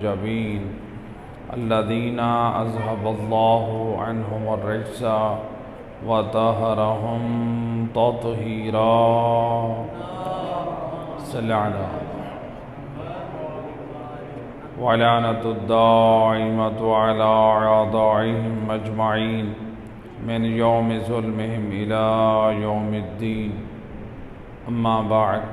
جبین الذین اذهب اللہ عنہم الرجس وطہرہم تطہیرا صلی علی ولعنۃ الدائمۃ علی اعدائهم اجمعین من یوم ظلمهم الی یوم الدین اما بعد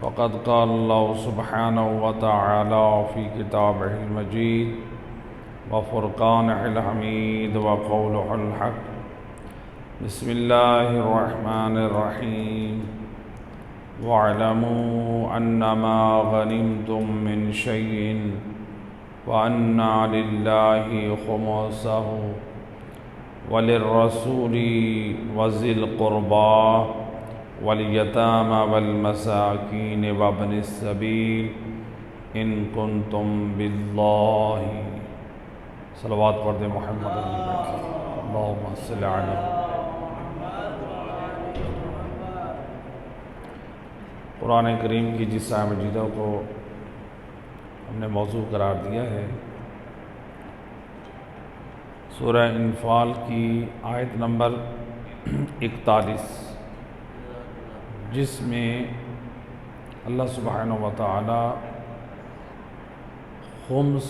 فقد قال اللہ سبحانہ وتعالی فی کتابہ المجید وفرقانہ الحمید وقولہ الحق بسم اللہ الرحمن الرحیم وَاعْلَمُوا أَنَّمَا غَنِمْتُم مِّن شَيْءٍ وَأَنَّ لِلَّهِ خُمُسَهُ وَلِلرَّسُولِ وَذِي الْقُرْبَىٰ وَالْيَتَامَىٰ وَالْمَسَاكِينِ وَابْنِ السَّبِيلِ إِن كُنتُم بِاللَّهِ صلوات پڑھ دیں محمد اللہم صلی علی قرآن کریم کی جس آیت مجیدہ کو ہم نے موضوع قرار دیا ہے سورہ انفال کی آیت نمبر 41 جس میں اللہ سبحانہ وتعالی خمس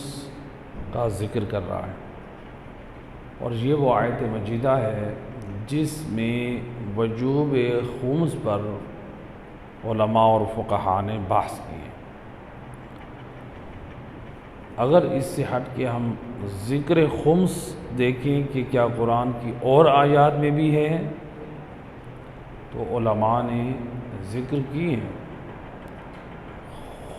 کا ذکر کر رہا ہے، اور یہ وہ آیت مجیدہ ہے جس میں وجوب خمس پر علماء اور فقہاء نے بحث کی ہے۔ اگر اس سے ہٹ کے ہم ذکر خمس دیکھیں کہ کیا قرآن کی اور آیات میں بھی ہے تو علماء نے ذکر کی ہے۔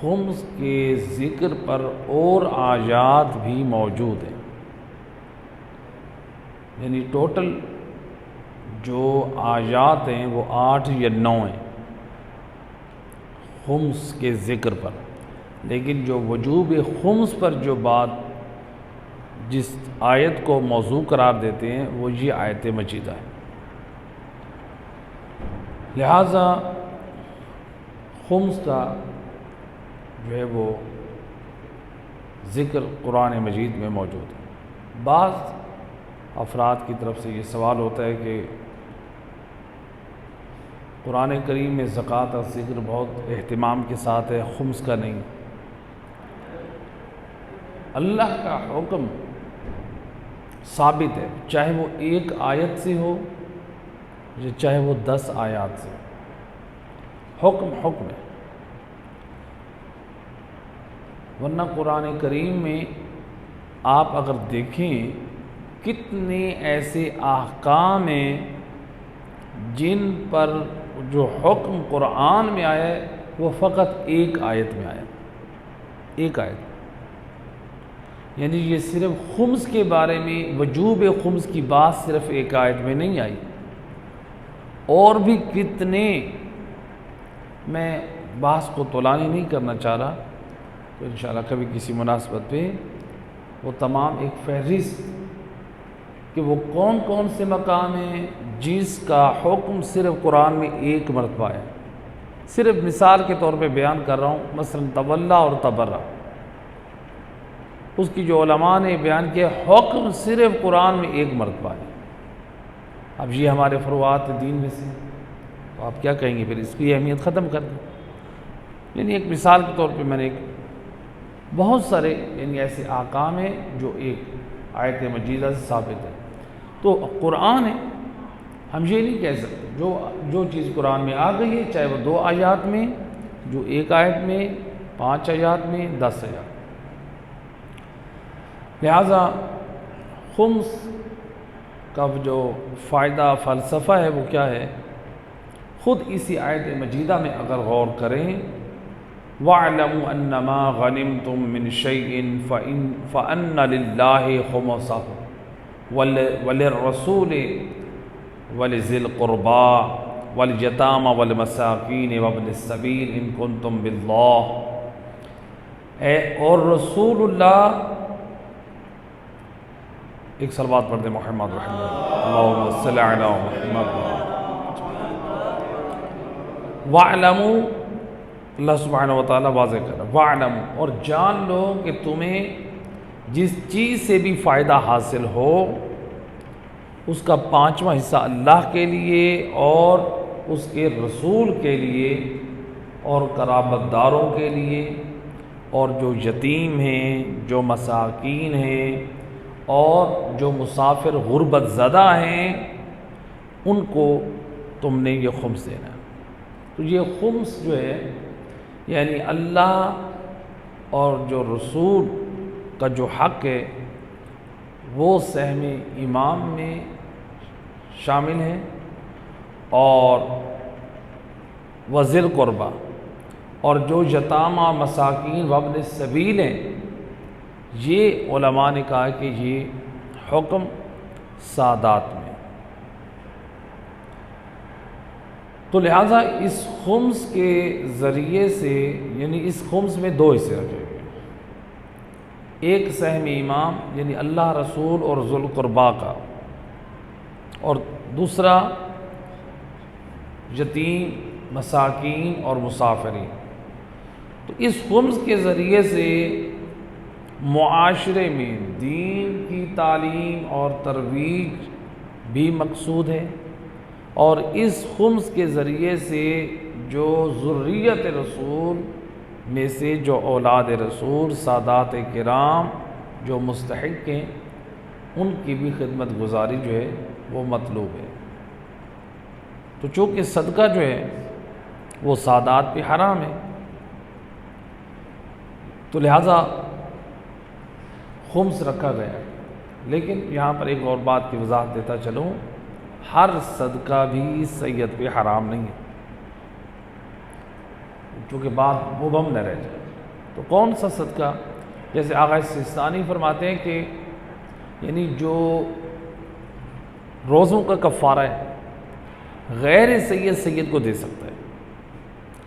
خمس کے ذکر پر اور آیات بھی موجود ہیں، یعنی ٹوٹل جو آیات ہیں وہ 8 یا 9 ہیں خمس کے ذکر پر، لیکن جو وجوب خمس پر جو بات جس آیت کو موضوع قرار دیتے ہیں وہ یہ آیت مجیدہ ہے۔ لہٰذا خمس کا جو ہے وہ ذکر قرآن مجید میں موجود ہے۔ بعض افراد کی طرف سے یہ سوال ہوتا ہے کہ قرآن کریم میں زکوٰۃ کا ذکر بہت اہتمام کے ساتھ ہے، خمس کا نہیں۔ اللہ کا حکم ثابت ہے، چاہے وہ 1 آیت سے ہو یا چاہے وہ 10 آیات سے، حکم ہے۔ ورنہ قرآن کریم میں آپ اگر دیکھیں کتنے ایسے احکام ہیں جن پر جو حکم قرآن میں آیا ہے وہ فقط 1 آیت میں آیا، 1 آیت، یعنی یہ صرف خمس کے بارے میں وجوب خمس کی بات صرف 1 آیت میں نہیں آئی، اور بھی کتنے، میں بحث کو طولانی نہیں کرنا چاہ رہا، تو انشاءاللہ کبھی کسی مناسبت پہ وہ تمام ایک فہرست کہ وہ کون کون سے مقام ہیں جس کا حکم صرف قرآن میں 1 مرتبہ ہے۔ صرف مثال کے طور پہ بیان کر رہا ہوں، مثلا تولا اور تبرہ، اس کی جو علماء نے بیان کیا حکم صرف قرآن میں 1 مرتبہ ہے۔ اب یہ ہمارے فروعات دین میں سے، تو آپ کیا کہیں گے پھر اس کی اہمیت ختم کر دیں۔ یعنی ایک مثال کے طور پہ میں نے بہت سارے یعنی ایسے احکام ہیں جو 1 آیت مجیدہ سے ثابت ہے۔ تو قرآن ہے، ہم یہ نہیں کہہ سکتے جو چیز قرآن میں آ گئی ہے، چاہے وہ 2 آیات میں، جو 1 آیت میں، 5 آیات میں، 10 آیات۔ لہٰذا خمس کا جو فائدہ فلسفہ ہے وہ کیا ہے، خود اسی آیت مجیدہ میں اگر غور کریں، وَاعْلَمُوا أَنَّمَا غَنِمْتُم مِّن شَيْءٍ فَأَنَّ لِلَّهِ خُمُسَهُ وَلِلرَّسُولِ وَلِذِي الْقُرْبَىٰ وَالْيَتَامَىٰ وَالْمَسَاكِينِ وَابْنِ السَّبِيلِ إِن كُنتُم بِاللَّهِ، اور رسول اللہ، ایک صلوات پڑھ دیں محمد رحمہ اللہم صلی علی محمد۔ وَاعْلَمُوا اللہ سبحانہ و تعالیٰ واضح کر رہا ہے وَاعْلَمُوا، اور جان لو کہ تمہیں جس چیز سے بھی فائدہ حاصل ہو اس کا 5واں حصہ اللہ کے لیے اور اس کے رسول کے لیے اور قرابت داروں کے لیے اور جو یتیم ہیں، جو مساکین ہیں اور جو مسافر غربت زدہ ہیں ان کو تم نے یہ خمس دینا ہے۔ تو یہ خمس جو ہے یعنی اللہ اور جو رسول کا جو حق ہے وہ سہم امام میں شامل ہے اور وذی القربہ اور جو یتامى مساکین وابن السبیل ہیں، یہ علماء نے کہا کہ یہ حکم سادات میں۔ تو لہٰذا اس خمس کے ذریعے سے یعنی اس خمس میں 2 حصے رکھے گئے، ایک سہم امام یعنی اللہ رسول اور ذو القربہ کا، اور دوسرا یتیم مساکین اور مسافرین۔ تو اس خمس کے ذریعے سے معاشرے میں دین کی تعلیم اور ترویج بھی مقصود ہے، اور اس خمس کے ذریعے سے جو ذریت رسول میں سے جو اولاد رسول سادات کرام جو مستحق ہیں ان کی بھی خدمت گزاری جو ہے وہ مطلوب ہے۔ تو چونکہ صدقہ جو ہے وہ سادات پہ حرام ہے، تو لہٰذا خمس رکھا گیا ہے۔ لیکن یہاں پر ایک اور بات کی وضاحت دیتا چلوں، ہر صدقہ بھی سید پہ حرام نہیں ہے، چونکہ بات مبہم نہ رہ جائے۔ تو کون سا صدقہ؟ جیسے آغا سستانی فرماتے ہیں کہ یعنی جو روزوں کا کفارہ ہے غیر سید کو دے سکتا ہے،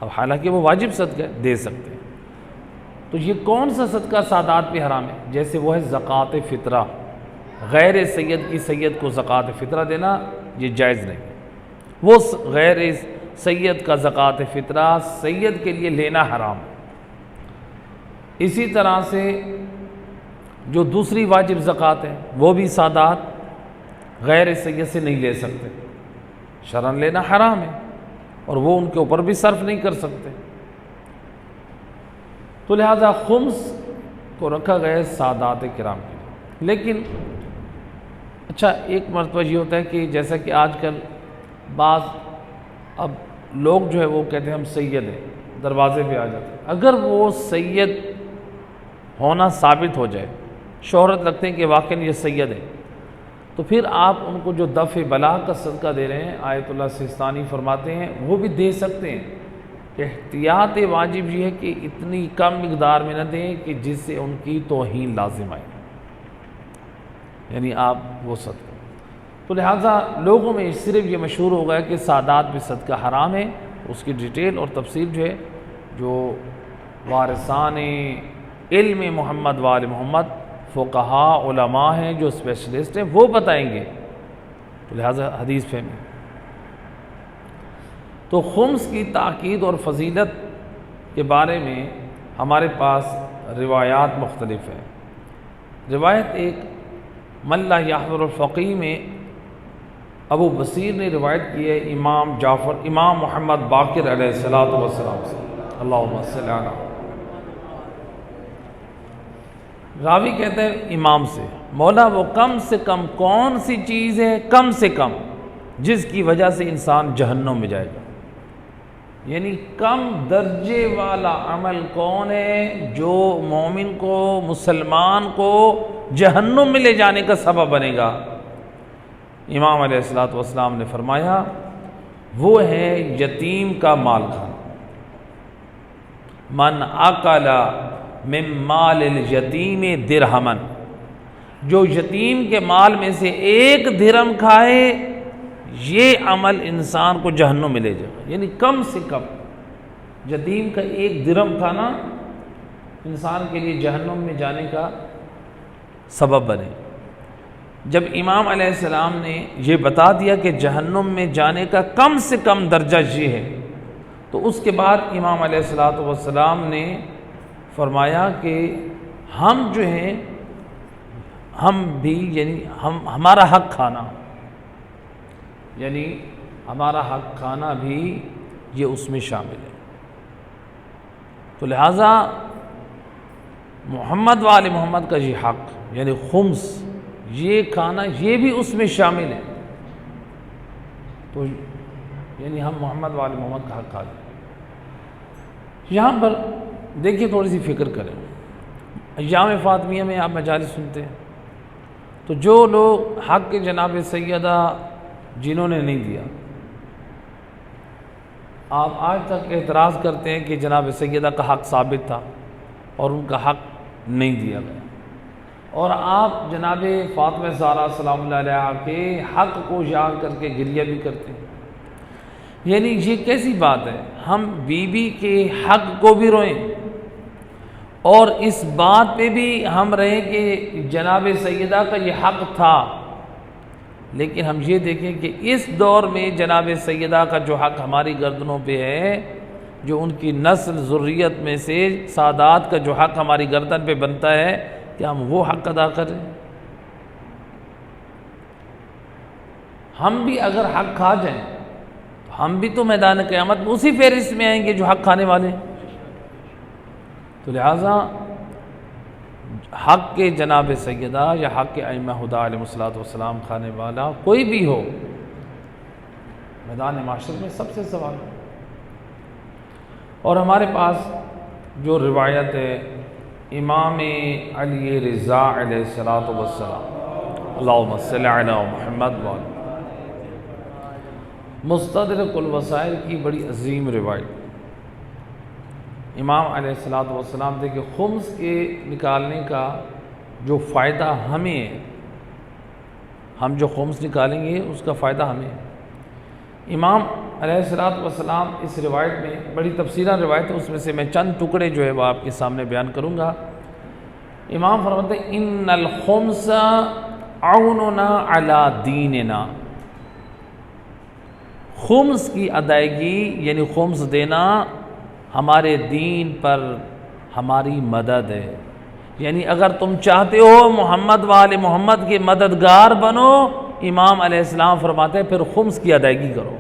اب حالانکہ وہ واجب صدقہ ہے، دے سکتے ہیں۔ تو یہ کون سا صدقہ سادات پہ حرام ہے؟ جیسے وہ ہے زکوٰۃ فطرہ، غیر سید کی سید کو زکوٰۃ فطرہ دینا یہ جائز نہیں، وہ غیر سید کا زکوٰۃ فطرہ سید کے لیے لینا حرام ہے۔ اسی طرح سے جو دوسری واجب زکوٰۃ ہے وہ بھی سادات غیر سید سے نہیں لے سکتے، شرعاً لینا حرام ہے اور وہ ان کے اوپر بھی صرف نہیں کر سکتے۔ تو لہذا خمس کو رکھا گیا ہے سادات کرام کے لیے۔ لیکن اچھا ایک مرتبہ یہ ہوتا ہے کہ جیسا کہ آج کل بعض اب لوگ جو ہے وہ کہتے ہیں ہم سید ہیں، دروازے پہ آ جاتے ہیں، اگر وہ سید ہونا ثابت ہو جائے، شہرت رکھتے ہیں کہ واقعی یہ سید ہے، تو پھر آپ ان کو جو دفع بلا کا صدقہ دے رہے ہیں آیت اللہ سستانی فرماتے ہیں وہ بھی دے سکتے ہیں۔ احتیاط واجب یہ ہے کہ اتنی کم مقدار میں نہ دیں کہ جس سے ان کی توہین لازم آئے، یعنی آپ وہ صدقہ۔ تو لہٰذا لوگوں میں صرف یہ مشہور ہو گیا کہ سادات میں صدقہ حرام ہے، اس کی ڈیٹیل اور تفصیل جو ہے جو وارثان علم محمد وآل محمد فقہاء علماء ہیں جو اسپیشلسٹ ہیں وہ بتائیں گے، تو لہٰذا حدیث فہمی۔ تو خمس کی تاکید اور فضیلت کے بارے میں ہمارے پاس روایات مختلف ہیں۔ روایت ایک من لا یحضر الفقیہ میں ابو بصیر نے روایت کی ہے امام محمد باقر علیہ السلام سے، اللہم صلی علی۔ راوی کہتے ہیں امام سے، مولا وہ کم سے کم کون سی چیز ہے کم سے کم جس کی وجہ سے انسان جہنم میں جائے گا، یعنی کم درجے والا عمل کون ہے جو مومن کو مسلمان کو جہنم میں لے جانے کا سبب بنے گا؟ امام علیہ السلام نے فرمایا وہ ہے یتیم کا مال کھانا۔ من اکل من مال الیتیم درہما، جو یتیم کے مال میں سے 1 درہم کھائے یہ عمل انسان کو جہنم میں لے جائے گا، یعنی کم سے کم یتیم کا 1 درہم کھانا انسان کے لیے جہنم میں جانے کا سبب بنے۔ جب امام علیہ السلام نے یہ بتا دیا کہ جہنم میں جانے کا کم سے کم درجہ یہ ہے، تو اس کے بعد امام علیہ الصلوۃ والسلام نے فرمایا کہ ہم جو ہیں ہم بھی یعنی ہمارا حق کھانا، یعنی ہمارا حق کھانا بھی یہ اس میں شامل ہے۔ تو لہٰذا محمد و آل محمد کا یہ حق یعنی خمس یہ کھانا یہ بھی اس میں شامل ہے، تو یعنی ہم محمد و آل محمد کا حق کھا لیں۔ یہاں پر دیکھیے تھوڑی سی فکر کریں، ایام فاطمیہ میں آپ مجالس سنتے ہیں تو جو لوگ حق جناب سیدہ جنہوں نے نہیں دیا، آپ آج تک اعتراض کرتے ہیں کہ جناب سیدہ کا حق ثابت تھا اور ان کا حق نہیں دیا گیا، اور آپ جناب فاطمہ زہرا سلام اللہ علیہا کے حق کو یاد کر کے گریہ بھی کرتے ہیں۔ یعنی یہ کیسی بات ہے، ہم بی بی کے حق کو بھی روئیں اور اس بات پہ بھی ہم رہیں کہ جناب سیدہ کا یہ حق تھا، لیکن ہم یہ دیکھیں کہ اس دور میں جناب سیدہ کا جو حق ہماری گردنوں پہ ہے، جو ان کی نسل ذریت میں سے سادات کا جو حق ہماری گردن پہ بنتا ہے، کہ ہم وہ حق ادا کریں۔ ہم بھی اگر حق کھا جائیں تو ہم بھی تو میدان قیامت میں اسی فہرست میں آئیں گے جو حق کھانے والے ہیں۔ تو لہٰذا حق کے جناب سیدہ یا حق کے ائمہ ہدیٰ علیہ الصلوۃ والسلام کھانے والا کوئی بھی ہو، میدان معاشر میں سب سے سوال ہے۔ اور ہمارے پاس جو روایت ہے امام علی رضا علیہ الصلوۃ والسلام اللہم صلی علی محمد وعلی مستدرک الوسائل کی بڑی عظیم روایت، امام علیہ الصلوۃ والسلام تھے کہ خمس کے نکالنے کا جو فائدہ ہمیں ہے، ہم جو خمس نکالیں گے اس کا فائدہ ہمیں ہے۔ امام علیہ الصلوۃ والسلام اس روایت میں بڑی تفصیلاً روایت ہے، اس میں سے میں چند ٹکڑے جو ہے وہ آپ کے سامنے بیان کروں گا۔ امام فرماتے ہیں ان الخمس عوننا علی دیننا، خمس کی ادائیگی یعنی خمس دینا ہمارے دین پر ہماری مدد ہے، یعنی اگر تم چاہتے ہو محمد و آل محمد کے مددگار بنو، امام علیہ السلام فرماتے ہیں پھر خمس کی ادائیگی کرو۔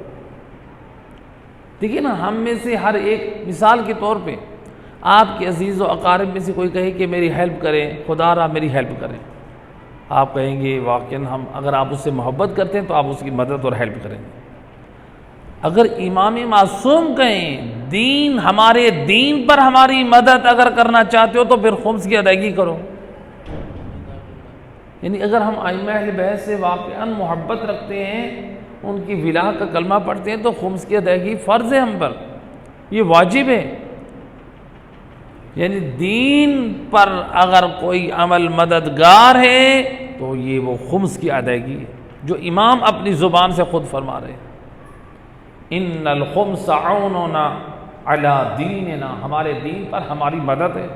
دیکھیے نا، ہم میں سے ہر ایک مثال کے طور پہ آپ کے عزیز و اقارب میں سے کوئی کہے کہ میری ہیلپ کریں، خدا را میری ہیلپ کریں، آپ کہیں گے واقعاً ہم اگر آپ اس سے محبت کرتے ہیں تو آپ اس کی مدد اور ہیلپ کریں گے۔ اگر امام معصوم کہیں دین ہمارے دین پر ہماری مدد اگر کرنا چاہتے ہو تو پھر خمس کی ادائیگی کرو۔ یعنی اگر ہم ائمہ اہل بیت سے واقعاً محبت رکھتے ہیں، ان کی ولا کا کلمہ پڑھتے ہیں، تو خمس کی ادائیگی فرض ہے ہم پر، یہ واجب ہے۔ یعنی دین پر اگر کوئی عمل مددگار ہے تو یہ وہ خمس کی ادائیگی ہے، جو امام اپنی زبان سے خود فرما رہے ہیں، ان الخمس عوننا علی دیننا، ہمارے دین پر ہماری مدد ہے۔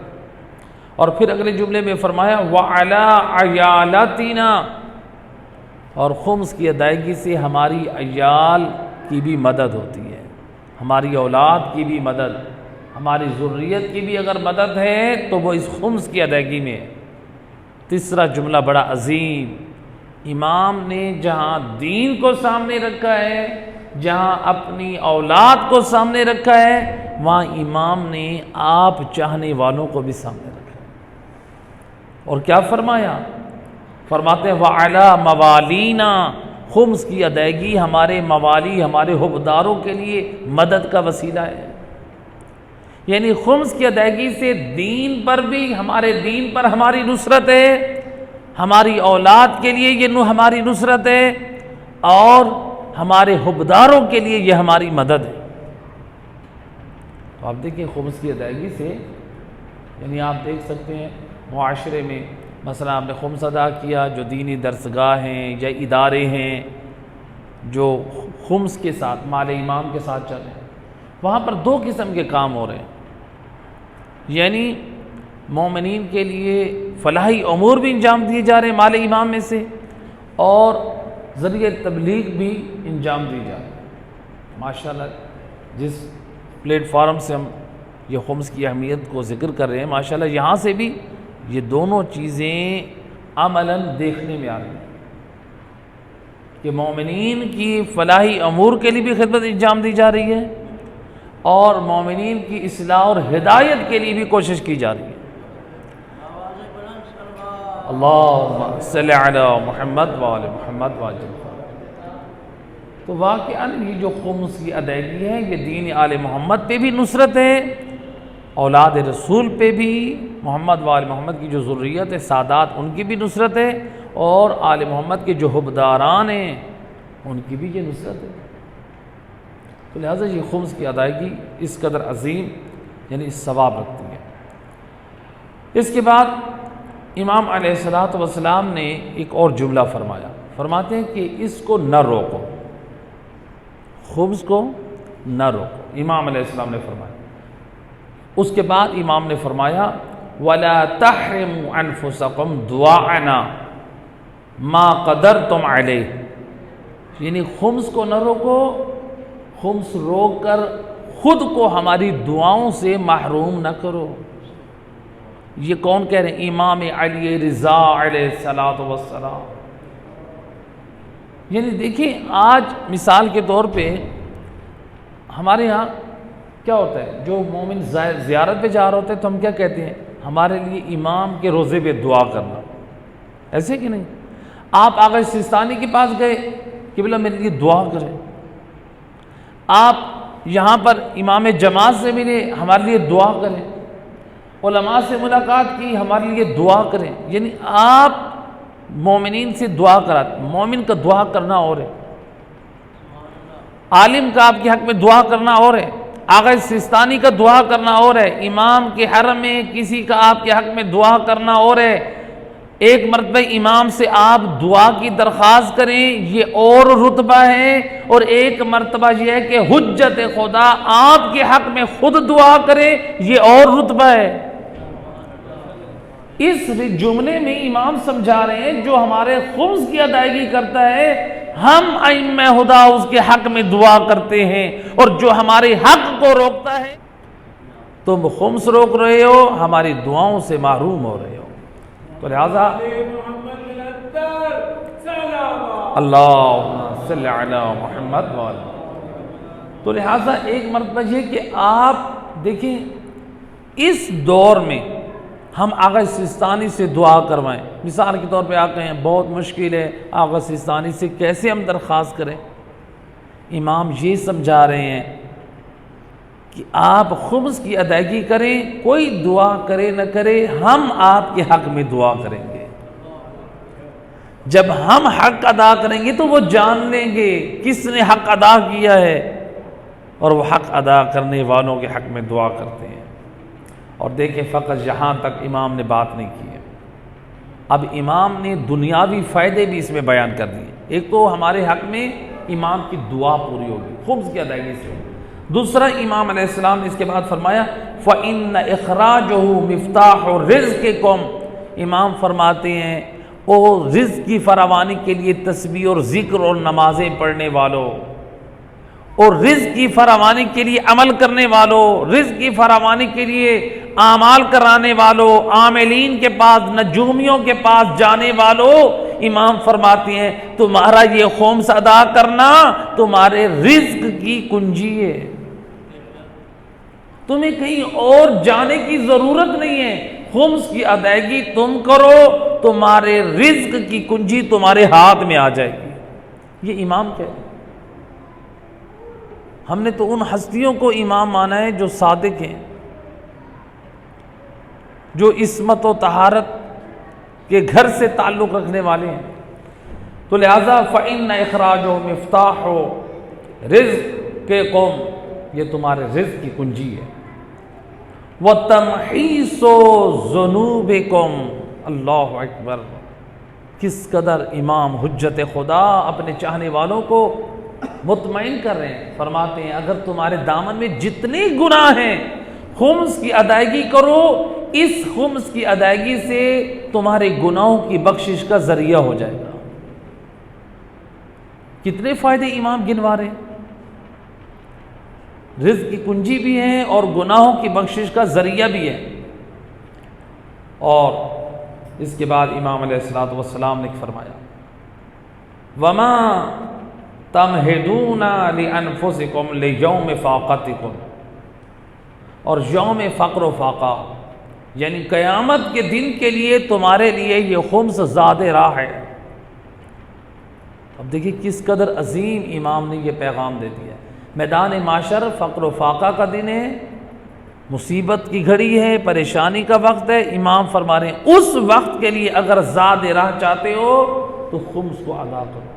اور پھر اگلے جملے میں فرمایا وعلی عیالاتنا، اور خمس کی ادائیگی سے ہماری عیال کی بھی مدد ہوتی ہے، ہماری اولاد کی بھی مدد، ہماری ذریت کی بھی اگر مدد ہے تو وہ اس خمس کی ادائیگی میں ہے۔ تیسرا جملہ بڑا عظیم، امام نے جہاں دین کو سامنے رکھا ہے، جہاں اپنی اولاد کو سامنے رکھا ہے، وہاں امام نے آپ چاہنے والوں کو بھی سامنے رکھا ہے۔ اور کیا فرمایا؟ فرماتے ہیں وَعَلَى مَوَالِينَا، خمس کی ادائیگی ہمارے موالی، ہمارے حقداروں کے لیے مدد کا وسیلہ ہے۔ یعنی خمس کی ادائیگی سے دین پر بھی، ہمارے دین پر ہماری نصرت ہے، ہماری اولاد کے لیے یہ ہماری نصرت ہے، اور ہمارے حقداروں کے لیے یہ ہماری مدد ہے۔ تو آپ دیکھیں خمس کی ادائیگی سے، یعنی آپ دیکھ سکتے ہیں معاشرے میں مثلا آپ نے خمس ادا کیا، جو دینی درسگاہ ہیں یا ادارے ہیں جو خمس کے ساتھ مال امام کے ساتھ چل رہے ہیں، وہاں پر دو قسم کے کام ہو رہے ہیں، یعنی مومنین کے لیے فلاحی امور بھی انجام دیے جا رہے ہیں مال امام میں سے، اور ذریعہ تبلیغ بھی انجام دی جا رہی ہے۔ ماشاءاللہ جس پلیٹ فارم سے ہم یہ خمس کی اہمیت کو ذکر کر رہے ہیں، ماشاءاللہ یہاں سے بھی یہ دونوں چیزیں عملاً دیکھنے میں آ رہی ہیں کہ مومنین کی فلاحی امور کے لیے بھی خدمت انجام دی جا رہی ہے اور مومنین کی اصلاح اور ہدایت کے لیے بھی کوشش کی جا رہی ہے۔ اللہم صلی علی محمد وآل محمد وعجل۔ تو واقعاً یہ جو خمس کی ادائیگی ہے یہ دین آل محمد پہ بھی نصرت ہے، اولاد رسول پہ بھی، محمد وآل محمد کی جو ذریت ہے سادات ان کی بھی نصرت ہے، اور آل محمد کے جو حبداران ہیں ان کی بھی یہ نصرت ہے۔ تو لہٰذا یہ خمس کی ادائیگی اس قدر عظیم یعنی ثواب رکھتی ہے۔ اس کے بعد امام علیہ السلام نے ایک اور جملہ فرمایا، فرماتے ہیں کہ اس کو نہ روکو، خبز کو نہ روکو، امام علیہ السلام نے فرمایا۔ اس کے بعد امام نے فرمایا وَلَا تَحْرِمُوا أَنفُسَكُمْ دُعَاءَنَا مَا قَدَرْتُمْ عَلَيْهِ، یعنی خمس کو نہ روکو، خمس روک کر خود کو ہماری دعاؤں سے محروم نہ کرو۔ یہ کون کہہ رہے ہیں؟ امام علی رضا علیہ السلام۔ یعنی دیکھیں آج مثال کے طور پہ ہمارے ہاں کیا ہوتا ہے، جو مومن زیارت پہ جا رہا ہوتا ہے تو ہم کیا کہتے ہیں؟ ہمارے لیے امام کے روزے پہ دعا کرنا، ایسے کہ نہیں؟ آپ آغا سستانی کے پاس گئے کہ بلا میرے لیے دعا کریں، آپ یہاں پر امام جماعت سے ملے ہمارے لیے دعا کریں، علماء سے ملاقات کی ہمارے لیے دعا کریں، یعنی آپ مومنین سے دعا کراتے۔ مومن کا دعا کرنا اور ہے، عالم کا آپ کے حق میں دعا کرنا اور ہے، آغا سستانی کا دعا کرنا اور ہے، امام کے حرم میں کسی کا آپ کے حق میں دعا کرنا اور ہے۔ ایک مرتبہ امام سے آپ دعا کی درخواست کریں یہ اور رتبہ ہے، اور ایک مرتبہ یہ ہے کہ حجت خدا آپ کے حق میں خود دعا کریں یہ اور رتبہ ہے۔ اس جملے میں امام سمجھا رہے ہیں جو ہمارے خمس کی ادائیگی کرتا ہے ہم ائمہ خدا اس کے حق میں دعا کرتے ہیں، اور جو ہمارے حق کو روکتا ہے تم خمس روک رہے ہو، ہماری دعاؤں سے محروم ہو رہے ہو۔ تو لہذا اللہم صلی علی محمد وآل۔ تو لہذا ایک مرتبہ یہ کہ آپ دیکھیں اس دور میں ہم آغا سستانی سے دعا کروائیں، مثال کے طور پہ آپ کہیں بہت مشکل ہے آغا سستانی سے کیسے ہم درخواست کریں؟ امام یہ سمجھا رہے ہیں کہ آپ خمس کی ادائیگی کریں، کوئی دعا کرے نہ کرے ہم آپ کے حق میں دعا کریں گے۔ جب ہم حق ادا کریں گے تو وہ جان لیں گے کس نے حق ادا کیا ہے، اور وہ حق ادا کرنے والوں کے حق میں دعا کرتے ہیں۔ اور دیکھیں فقط یہاں تک امام نے بات نہیں کی ہے، اب امام نے دنیاوی فائدے بھی اس میں بیان کر دیے۔ ایک تو ہمارے حق میں امام کی دعا پوری ہوگی خمس کی ادائیگی سے، دوسرا امام علیہ السلام نے اس کے بعد فرمایا فَإِنَّ إِخْرَاجَهُ مِفْتَاحُ رِزْقِكُمْ، امام فرماتے ہیں او رزق کی فراوانی کے لیے تسبیح اور ذکر اور نمازیں پڑھنے والوں، اور رزق کی فراوانی کے لیے عمل کرنے والوں، رزق کی فراوانی کے لیے اعمال کرانے والوں، عاملین کے پاس، نجومیوں کے پاس جانے والوں، امام فرماتے ہیں تمہارا یہ خمس ادا کرنا تمہارے رزق کی کنجی ہے، تمہیں کہیں اور جانے کی ضرورت نہیں ہے، خمس کی ادائیگی تم کرو تمہارے رزق کی کنجی تمہارے ہاتھ میں آ جائے گی۔ یہ امام کہتے ہیں۔ ہم نے تو ان ہستیوں کو امام مانا ہے جو صادق ہیں، جو عصمت و طہارت کے گھر سے تعلق رکھنے والے ہیں۔ تو لہذا فَإِنَّ إِخْرَاجَهُ مِفْتَاحُ رِزْقِكُمْ، یہ تمہارے رزق کی کنجی ہے۔ وَتَمْحِيصُ ذُنُوبِكُمْ، اللہ اکبر، کس قدر امام حجت خدا اپنے چاہنے والوں کو مطمئن کر رہے ہیں، فرماتے ہیں اگر تمہارے دامن میں جتنے گناہ ہیں خمس کی ادائیگی کرو، اس خمس کی ادائیگی سے تمہارے گناہوں کی بخشش کا ذریعہ ہو جائے گا۔ کتنے فائدے امام گنوا رہے ہیں۔ رزق کی کنجی بھی ہیں اور گناہوں کی بخشش کا ذریعہ بھی ہے۔ اور اس کے بعد امام علیہ الصلوۃ والسلام نے فرمایا وما تمہدون لانفسکم لیوم فاقتکم، اور یوم فقر و فاقہ یعنی قیامت کے دن کے لیے تمہارے لیے یہ خمس زاد راہ ہے۔ اب دیکھیے کس قدر عظیم امام نے یہ پیغام دے دیا ہے۔ میدان معاشر فقر و فاقہ کا دن ہے، مصیبت کی گھڑی ہے، پریشانی کا وقت ہے، امام فرما رہے ہیں اس وقت کے لیے اگر زاد راہ چاہتے ہو تو خمس کو ادا کرو۔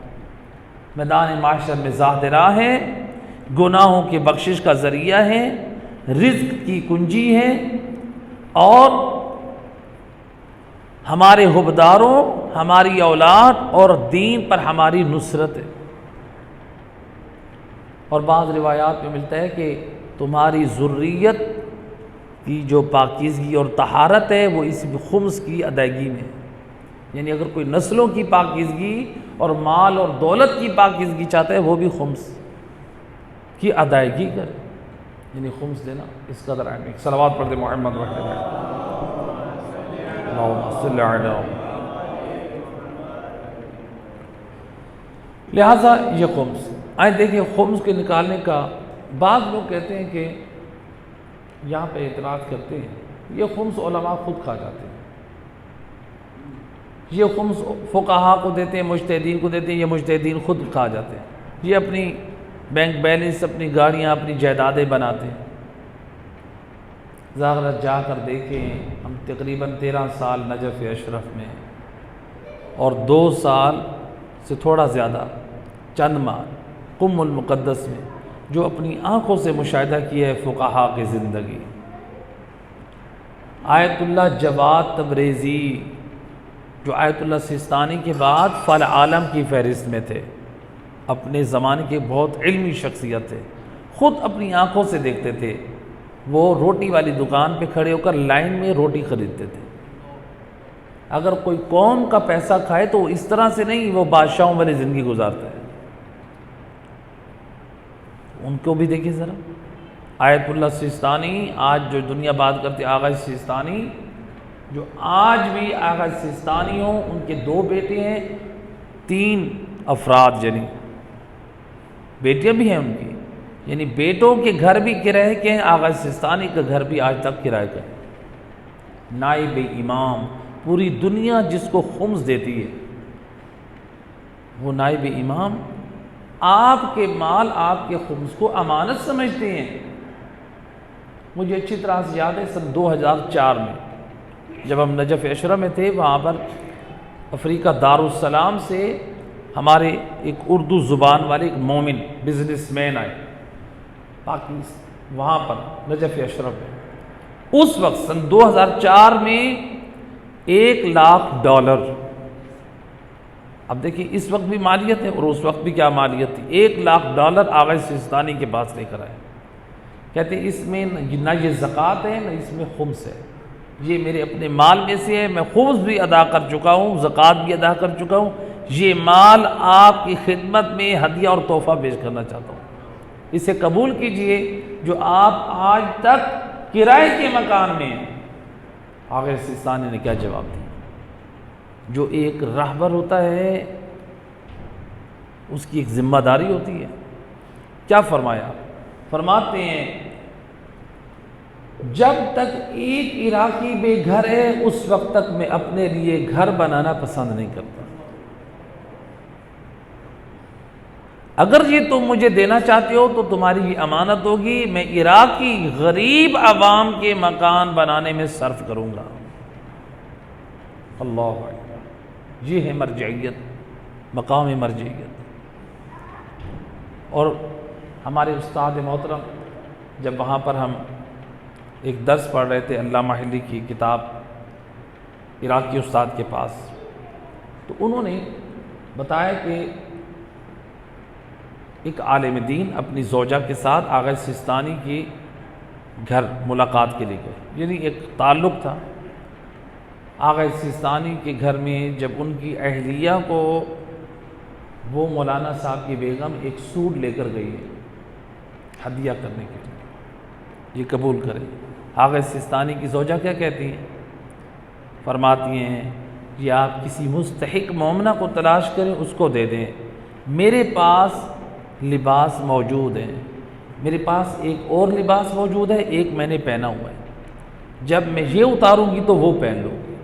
میدان معاشر میں زاد راہ ہے، گناہوں کی بخشش کا ذریعہ ہے، رزق کی کنجی ہے، اور ہمارے حبداروں، ہماری اولاد اور دین پر ہماری نصرت ہے۔ اور بعض روایات میں ملتا ہے کہ تمہاری ذریت کی جو پاکیزگی اور طہارت ہے وہ اس خمس کی ادائیگی میں ہے۔ یعنی اگر کوئی نسلوں کی پاکیزگی اور مال اور دولت کی پاکیزگی چاہتا ہے وہ بھی خمس کی ادائیگی کرے، یعنی خمس دینا اس قدر ہے۔ صلوات پڑھ دے محمد رکھتے ہیں اللہم صلی علی۔ لہٰذا یہ خمس آئیں دیکھیں، خمس کے نکالنے کا بعض لوگ کہتے ہیں کہ یہاں پہ اعتراض کرتے ہیں یہ خمس علماء خود کھا جاتے ہیں، یہ خمس فقہاء کو دیتے ہیں، مجتہدین کو دیتے ہیں، یہ مجتہدین خود کھا جاتے ہیں، یہ اپنی بینک بیلنس، اپنی گاڑیاں، اپنی جائیدادیں بناتے ہیں۔ ذرا جا کر دیکھیں، ہم تقریباً 13 سال نجف اشرف میں اور 2 سال سے تھوڑا زیادہ چند ماہ قم المقدس میں جو اپنی آنکھوں سے مشاہدہ کیا ہے فقہاء کی زندگی۔ آیت اللہ جواد تبریزی جو آیت اللہ سیستانی کے بعد فل عالم کی فہرست میں تھے، اپنے زمانے کے بہت علمی شخصیت تھے، خود اپنی آنکھوں سے دیکھتے تھے، وہ روٹی والی دکان پہ کھڑے ہو کر لائن میں روٹی خریدتے تھے۔ اگر کوئی قوم کا پیسہ کھائے تو اس طرح سے نہیں، وہ بادشاہوں والی زندگی گزارتا ہے۔ ان کو بھی دیکھیں ذرا، آیت اللہ سیستانی آج جو دنیا بات کرتے آغا سیستانی، جو آج بھی آغا سیستانی ہوں، ان کے 2 بیٹے ہیں، 3 افراد، یعنی بیٹیاں بھی ہیں ان کی، یعنی بیٹوں کے گھر بھی کرائے کے ہیں، آغا سیستانی کا گھر بھی آج تک کرائے کا ہے۔ نائب امام، پوری دنیا جس کو خمس دیتی ہے وہ نائب امام آپ کے مال، آپ کے خمس کو امانت سمجھتے ہیں۔ مجھے اچھی طرح سے یاد ہے سن 2004 میں جب ہم نجف اشرہ میں تھے، وہاں پر افریقہ دارالسلام سے ہمارے ایک اردو زبان والے ایک مومن بزنس مین آئے پاکستان، وہاں پر نجف اشرف میں اس وقت سن 2004 میں $1,00,000۔ اب دیکھیں اس وقت بھی مالیت ہے اور اس وقت بھی کیا مالیت تھی، $1,00,000 آغا سیستانی کے پاس لے کر آئے، کہتے ہیں اس میں نہ یہ زکوٰۃ ہے نہ اس میں خمس ہے، یہ میرے اپنے مال میں سے ہے، میں خمس بھی ادا کر چکا ہوں، زکوٰۃ بھی ادا کر چکا ہوں، یہ مال آپ کی خدمت میں ہدیہ اور تحفہ پیش کرنا چاہتا ہوں، اسے قبول کیجئے جو آپ آج تک کرائے کے مکان میں ہیں۔ آغا سیستانی نے کیا جواب دیا؟ جو ایک راہبر ہوتا ہے اس کی ایک ذمہ داری ہوتی ہے، کیا فرمایا؟ فرماتے ہیں جب تک ایک عراقی بے گھر ہے اس وقت تک میں اپنے لیے گھر بنانا پسند نہیں کرتا، اگر یہ تم مجھے دینا چاہتے ہو تو تمہاری یہ امانت ہوگی، میں عراقی غریب عوام کے مکان بنانے میں صرف کروں گا۔ اللہ اکبر، یہ ہے مرجعیت، مقام مرجعیت۔ اور ہمارے استاد محترم جب وہاں پر ہم ایک درس پڑھ رہے تھے علامہ حلی کی کتاب عراقی استاد کے پاس، تو انہوں نے بتایا کہ ایک عالم دین اپنی زوجہ کے ساتھ آغا سیستانی کی گھر ملاقات کے لیے گئے، یعنی ایک تعلق تھا۔ آغا سیستانی کے گھر میں جب ان کی اہلیہ کو وہ مولانا صاحب کی بیگم ایک سوٹ لے کر گئی ہے ہدیہ کرنے کے لیے، یہ قبول کریں۔ آغا سستانی کی زوجہ کیا کہتی ہیں؟ فرماتی ہیں یہ آپ کسی مستحق مومنہ کو تلاش کریں، اس کو دے دیں، میرے پاس لباس موجود ہے، میرے پاس ایک اور لباس موجود ہے، ایک میں نے پہنا ہوا ہے، جب میں یہ اتاروں گی تو وہ پہن لوں گی۔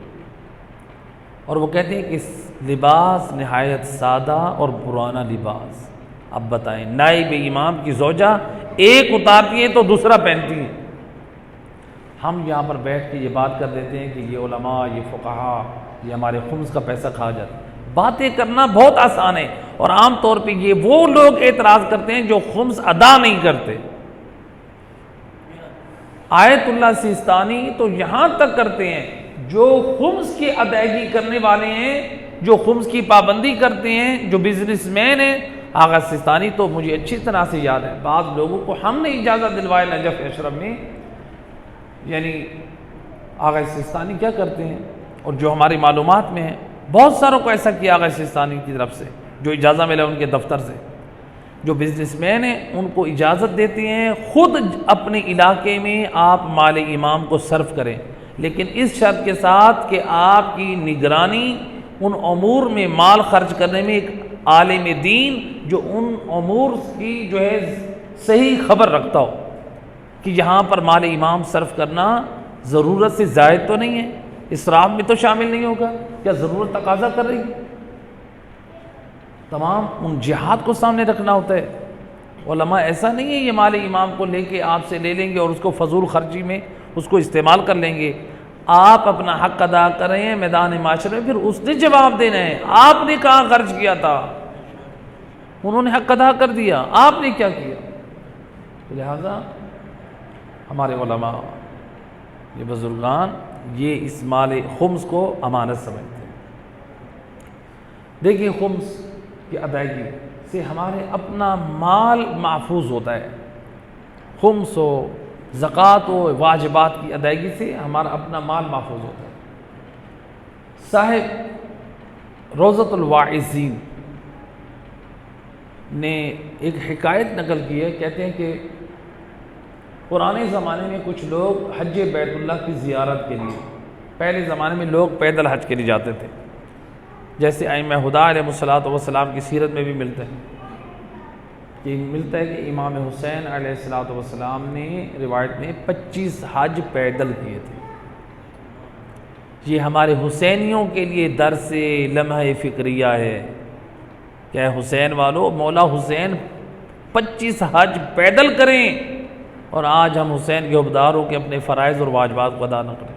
اور وہ کہتے ہیں کہ لباس نہایت سادہ اور پرانا لباس۔ اب بتائیں، نائب امام کی زوجہ ایک اتارتی ہے تو دوسرا پہنتی ہے۔ ہم یہاں پر بیٹھ کے یہ بات کر دیتے ہیں کہ یہ علماء، یہ فقہا، یہ ہمارے خمس کا پیسہ کھا جاتا ہے۔ باتیں کرنا بہت آسان ہے، اور عام طور پہ یہ وہ لوگ اعتراض کرتے ہیں جو خمس ادا نہیں کرتے۔ آیت اللہ سیستانی تو یہاں تک کرتے ہیں، جو خمس کی ادائیگی کرنے والے ہیں، جو خمس کی پابندی کرتے ہیں، جو بزنس مین ہیں، آغا سیستانی تو مجھے اچھی طرح سے یاد ہے، بعض لوگوں کو ہم نے اجازت دلوائے نجف اشرف میں، یعنی آغا سیستانی کیا کرتے ہیں، اور جو ہماری معلومات میں ہے، بہت ساروں کو ایسا کیا آغا سیستانی کی طرف سے، جو اجازت ملا ان کے دفتر سے، جو بزنس مین ہیں ان کو اجازت دیتے ہیں خود اپنے علاقے میں آپ مال امام کو صرف کریں، لیکن اس شرط کے ساتھ کہ آپ کی نگرانی ان امور میں مال خرچ کرنے میں ایک عالم دین جو ان امور کی جو ہے صحیح خبر رکھتا ہو کہ یہاں پر مال امام صرف کرنا ضرورت سے زائد تو نہیں ہے، اسراف میں تو شامل نہیں ہوگا، کیا ضرورت تقاضا کر رہی ہے؟ تمام ان جہاد کو سامنے رکھنا ہوتا ہے۔ علماء ایسا نہیں ہے یہ مال امام کو لے کے آپ سے لے لیں گے اور اس کو فضول خرچی میں اس کو استعمال کر لیں گے۔ آپ اپنا حق ادا کر رہے ہیں میدان معاشرے میں، پھر اس نے جواب دینا ہے، آپ نے کہاں خرچ کیا تھا، انہوں نے حق ادا کر دیا، آپ نے کیا کیا؟ لہذا ہمارے علماء، یہ بزرگان، یہ اس مال خمس کو امانت سمجھتے ہیں۔ دیکھیے خمس کی ادائیگی سے ہمارے اپنا مال محفوظ ہوتا ہے، خمس ہو، زکوٰۃ و واجبات کی ادائیگی سے ہمارا اپنا مال محفوظ ہوتا ہے۔ صاحب روضۃ الواعظین نے ایک حکایت نقل کی ہے، کہتے ہیں کہ پرانے زمانے میں کچھ لوگ حج بیت اللہ کی زیارت کے لیے، پہلے زمانے میں لوگ پیدل حج کے لیے جاتے تھے، جیسے ائمہ ہدیٰ علیہ الصلوۃ والسلام کی سیرت میں بھی ملتا ہے کہ امام حسین علیہ الصلوۃ والسلام نے روایت میں 25 حج پیدل کیے تھے۔ یہ ہمارے حسینیوں کے لیے درس لمحہ فکریہ ہے کہ حسین والو، مولا حسین 25 حج پیدل کریں، اور آج ہم حسین کے حبدار ہو کے اپنے فرائض اور واجبات کو ادا نہ کریں۔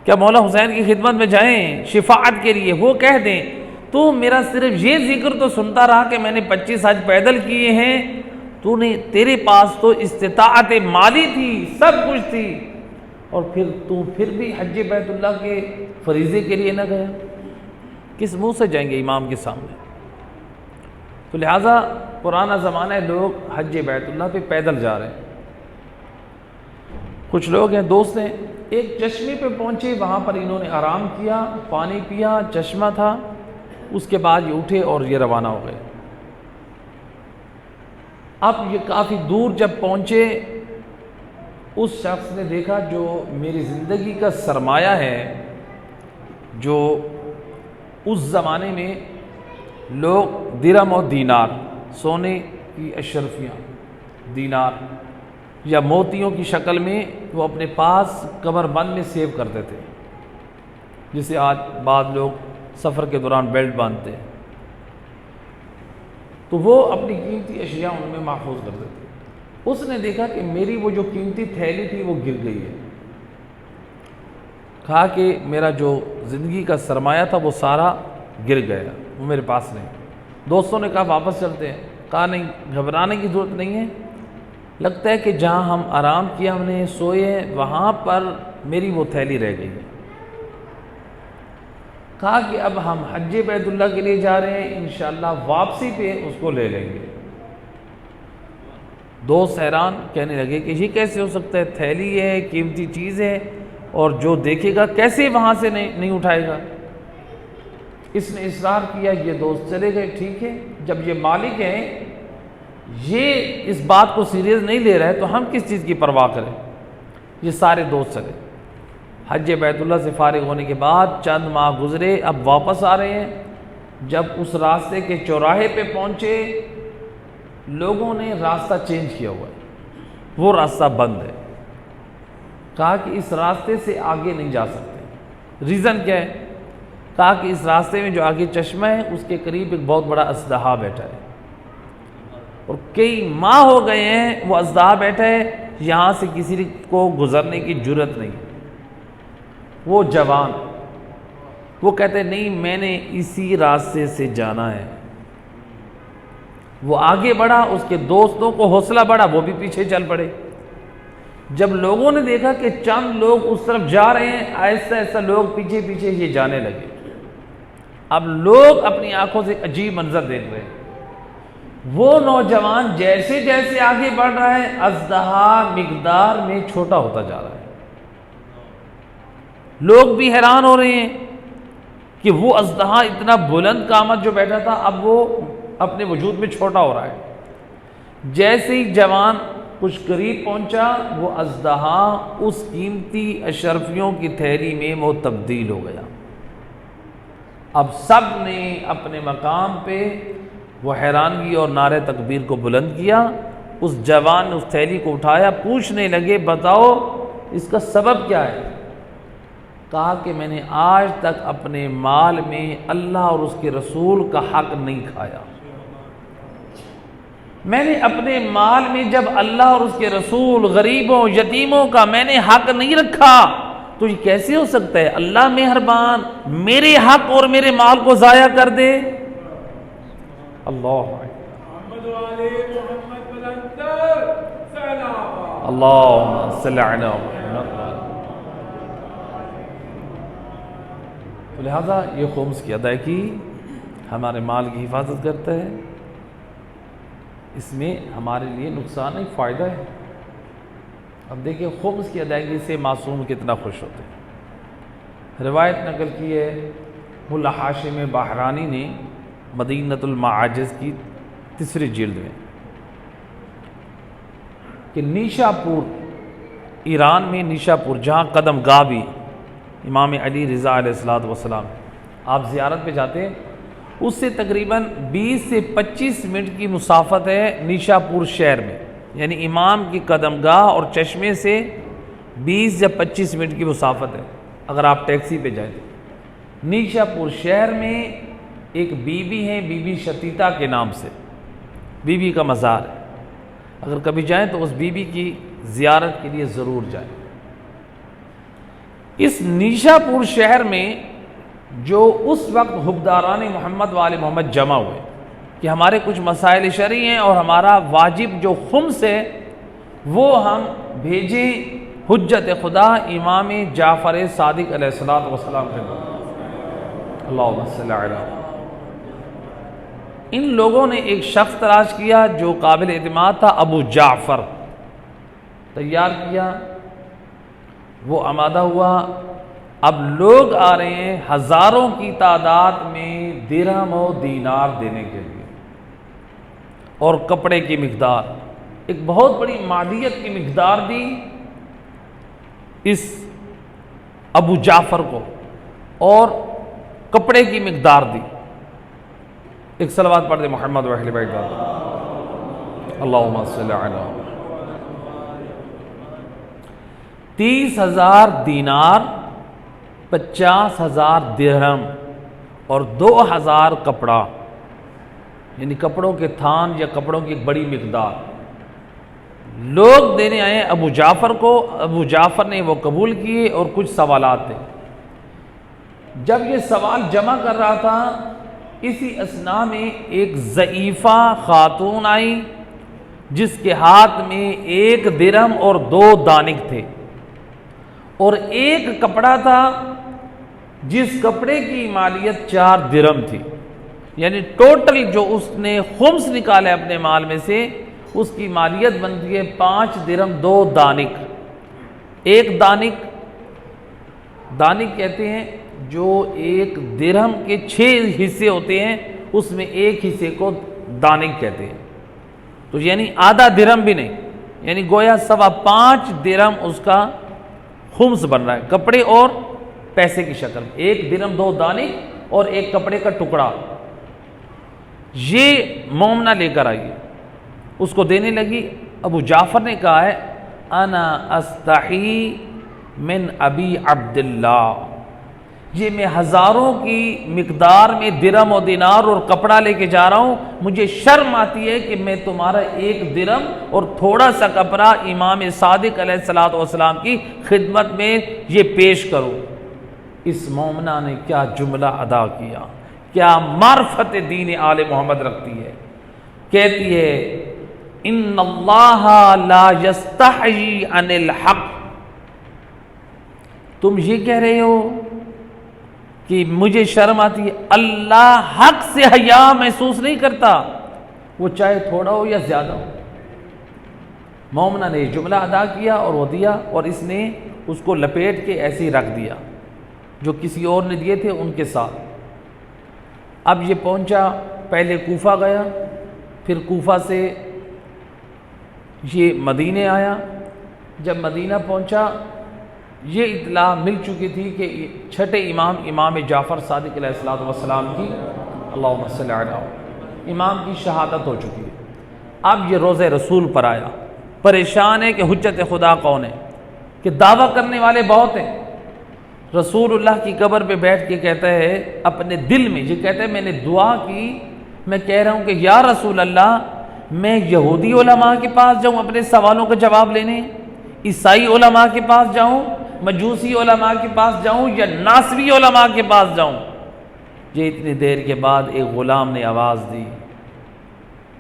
کیا مولا حسین کی خدمت میں جائیں شفاعت کے لیے، وہ کہہ دیں تو میرا صرف یہ ذکر تو سنتا رہا کہ میں نے 25 حج پیدل کیے ہیں، تیرے پاس تو استطاعت مالی تھی، سب کچھ تھی، اور پھر بھی حج بیت اللہ کے فریضے کے لیے نہ گیا، کس منہ سے جائیں گے امام کے سامنے؟ تو لہٰذا پرانا زمانہ ہے، لوگ حج بیت اللہ پہ پیدل جا رہے ہیں۔ کچھ لوگ ہیں، دوست ہیں، ایک چشمے پہ پہنچے، وہاں پر انہوں نے آرام کیا، پانی پیا، چشمہ تھا، اس کے بعد یہ اٹھے اور یہ روانہ ہو گئے۔ اب یہ کافی دور جب پہنچے، اس شخص نے دیکھا جو میری زندگی کا سرمایہ ہے، جو اس زمانے میں لوگ درہم اور دینار، سونے کی اشرفیاں، دینار یا موتیوں کی شکل میں وہ اپنے پاس کمر بند میں سیو کرتے تھے، جسے آج بعض لوگ سفر کے دوران بیلٹ باندھتے ہیں، تو وہ اپنی قیمتی اشیاء ان میں محفوظ کرتے تھے۔ اس نے دیکھا کہ میری وہ جو قیمتی تھیلی تھی وہ گر گئی ہے، کہا کہ میرا جو زندگی کا سرمایہ تھا وہ سارا گر گیا، وہ میرے پاس نہیں۔ دوستوں نے کہا واپس چلتے ہیں، کہا نہیں، گھبرانے کی ضرورت نہیں ہے، لگتا ہے کہ جہاں ہم آرام کیا، ہم نے سوئے، وہاں پر میری وہ تھیلی رہ گئی ہے۔ کہا کہ اب ہم حج بیت اللہ کے لیے جا رہے ہیں، انشاءاللہ واپسی پہ اس کو لے لیں گے۔ دوست حیران، کہنے لگے کہ یہ کیسے ہو سکتا ہے، تھیلی ہے، قیمتی چیز ہے، اور جو دیکھے گا کیسے وہاں سے نہیں اٹھائے گا؟ اس نے اصرار کیا، یہ دوست چلے گئے، ٹھیک ہے، جب یہ مالک ہیں یہ اس بات کو سیریس نہیں لے رہے تو ہم کس چیز کی پرواہ کریں؟ یہ سارے دوست چلے، حج بیت اللہ سے فارغ ہونے کے بعد چند ماہ گزرے، اب واپس آ رہے ہیں۔ جب اس راستے کے چوراہے پہ پہنچے، لوگوں نے راستہ چینج کیا ہوا ہے، وہ راستہ بند ہے۔ کہا کہ اس راستے سے آگے نہیں جا سکتے۔ ریزن کیا ہے؟ کہا کہ اس راستے میں جو آگے چشمہ ہے اس کے قریب ایک بہت بڑا اژدہا بیٹھا ہے، اور کئی ماہ ہو گئے ہیں وہ اژدہا بیٹھا ہے، یہاں سے کسی کو گزرنے کی جرت نہیں۔ وہ جوان وہ کہتے نہیں، میں نے اسی راستے سے جانا ہے۔ وہ آگے بڑھا، اس کے دوستوں کو حوصلہ بڑھا، وہ بھی پیچھے چل پڑے۔ جب لوگوں نے دیکھا کہ چند لوگ اس طرف جا رہے ہیں، آہستہ آہستہ لوگ پیچھے پیچھے یہ جانے لگے۔ اب لوگ اپنی آنکھوں سے عجیب منظر دیکھ رہے ہیں۔ وہ نوجوان جیسے جیسے آگے بڑھ رہا ہے، اژدہا مقدار میں چھوٹا ہوتا جا رہا ہے۔ لوگ بھی حیران ہو رہے ہیں کہ وہ اژدہا اتنا بلند قامت جو بیٹھا تھا، اب وہ اپنے وجود میں چھوٹا ہو رہا ہے۔ جیسے ہی جوان کچھ قریب پہنچا، وہ اژدہا اس قیمتی اشرفیوں کی تھیلی میں وہ تبدیل ہو گیا۔ اب سب نے اپنے مقام پہ وہ حیرانگی اور نعرہ تکبیر کو بلند کیا۔ اس جوان نے اس تھیلی کو اٹھایا، پوچھنے لگے بتاؤ اس کا سبب کیا ہے؟ کہا کہ میں نے آج تک اپنے مال میں اللہ اور اس کے رسول کا حق نہیں کھایا۔ میں نے اپنے مال میں جب اللہ اور اس کے رسول، غریبوں، یتیموں کا میں نے حق نہیں رکھا، تو یہ کیسے ہو سکتا ہے اللہ مہربان میرے حق اور میرے مال کو ضائع کر دے؟ اللہ اللہم صلی علی محمد۔ لہذا یہ خمس کی ادائیگی ہمارے مال کی حفاظت کرتا ہے، اس میں ہمارے لیے نقصان نہیں، فائدہ ہے۔ اب دیکھیں خمس کی ادائیگی سے معصوم کتنا خوش ہوتے ہیں۔ روایت نقل کی ہے ملا ہاشم بحرانی نے مدینۃ المعاجز کی 3 جلد میں، کہ نیشا پور، ایران میں نیشا پور، جہاں قدم گاہ بھی امام علی رضا علیہ السلام آپ زیارت پہ جاتے ہیں، اس سے تقریباً 20 سے 25 منٹ کی مسافت ہے نیشا پور شہر میں، یعنی امام کی قدم گاہ اور چشمے سے 20 یا 25 منٹ کی مسافت ہے اگر آپ ٹیکسی پہ جائیں تو۔ نیشا پور شہر میں ایک بی بی ہیں، بی بی شتیتا کے نام سے، بی بی کا مزار ہے، اگر کبھی جائیں تو اس بی بی کی زیارت کے لیے ضرور جائیں۔ اس نیشا پور شہر میں جو اس وقت حکمران محمد وآل محمد جمع ہوئے کہ ہمارے کچھ مسائل شرعی ہیں اور ہمارا واجب جو خمس ہے وہ ہم بھیجیں حجت خدا امام جعفر صادق علیہ السلام کے نام۔ اللہم صلی علی۔ ان لوگوں نے ایک شخص تلاش کیا جو قابل اعتماد تھا، ابو جعفر تیار کیا، وہ آمادہ ہوا۔ اب لوگ آ رہے ہیں ہزاروں کی تعداد میں درہم و دینار دینے کے لیے، اور کپڑے کی مقدار، ایک بہت بڑی مالیت کی مقدار دی اس ابو جعفر کو، اور کپڑے کی مقدار دی۔ ایک صلوات پڑھ دے محمد و اہل بیت اللہم صلی علی۔ 30,000 دینار، 50,000 درہم اور 2,000 کپڑا، یعنی کپڑوں کے تھان یا کپڑوں کی ایک بڑی مقدار لوگ دینے آئے ابو جعفر کو۔ ابو جعفر نے وہ قبول کیے، اور کچھ سوالات تھے۔ جب یہ سوال جمع کر رہا تھا، اسی اثناء میں ایک ضعیفہ خاتون آئی جس کے ہاتھ میں 1 درہم اور 2 دانک تھے، اور ایک کپڑا تھا جس کپڑے کی مالیت 4 درہم تھی، یعنی ٹوٹل جو اس نے خمس نکالا اپنے مال میں سے، اس کی مالیت بنتی ہے 5 درہم 2 دانک۔ ایک دانک کہتے ہیں جو 1 درہم کے 6 حصے ہوتے ہیں، اس میں ایک حصے کو دانک کہتے ہیں۔ تو یعنی آدھا درہم بھی نہیں، یعنی گویا 5.25 درہم اس کا خمس بن رہا ہے، کپڑے اور پیسے کی شکل میں، 1 درہم 2 دانے اور 1 کپڑے کا ٹکڑا، یہ مومنہ لے کر آئی، اس کو دینے لگی۔ ابو جعفر نے کہا ہے انا استحی من ابی عبداللہ، یہ میں ہزاروں کی مقدار میں درہم و دینار اور کپڑا لے کے جا رہا ہوں، مجھے شرم آتی ہے کہ میں تمہارا 1 درہم اور تھوڑا سا کپڑا امام صادق علیہ الصلوۃ والسلام کی خدمت میں یہ پیش کروں۔ اس مومنہ نے کیا جملہ ادا کیا، کیا معرفت دین آل محمد رکھتی ہے، کہتی ہے ان اللہ لا یستحیی عن الحق، تم یہ کہہ رہے ہو کہ مجھے شرم آتی ہے، اللہ حق سے حیا محسوس نہیں کرتا، وہ چاہے تھوڑا ہو یا زیادہ ہو۔ مومنہ نے یہ جملہ ادا کیا اور وہ دیا، اور اس نے اس کو لپیٹ کے ایسے ہی رکھ دیا، جو کسی اور نے دیے تھے ان کے ساتھ۔ اب یہ پہنچا، پہلے کوفہ گیا، پھر کوفہ سے یہ مدینے آیا۔ جب مدینہ پہنچا، یہ اطلاع مل چکی تھی کہ چھٹے امام جعفر صادق علیہ الصلوۃ والسلام کی اللہم صلی علی امام کی شہادت ہو چکی ہے۔ اب یہ روضہ رسول پر آیا، پریشان ہے کہ حجت خدا کون ہے، کہ دعویٰ کرنے والے بہت ہیں۔ رسول اللہ کی قبر پہ بیٹھ کے کہتا ہے اپنے دل میں، یہ کہتا ہے میں نے دعا کی، میں کہہ رہا ہوں کہ یا رسول اللہ، میں یہودی علماء کے پاس جاؤں اپنے سوالوں کا جواب لینے، عیسائی علماء کے پاس جاؤں، مجوسی علماء کے پاس جاؤں، یا ناصبی علماء کے پاس جاؤں؟ یہ اتنی دیر کے بعد ایک غلام نے آواز دی،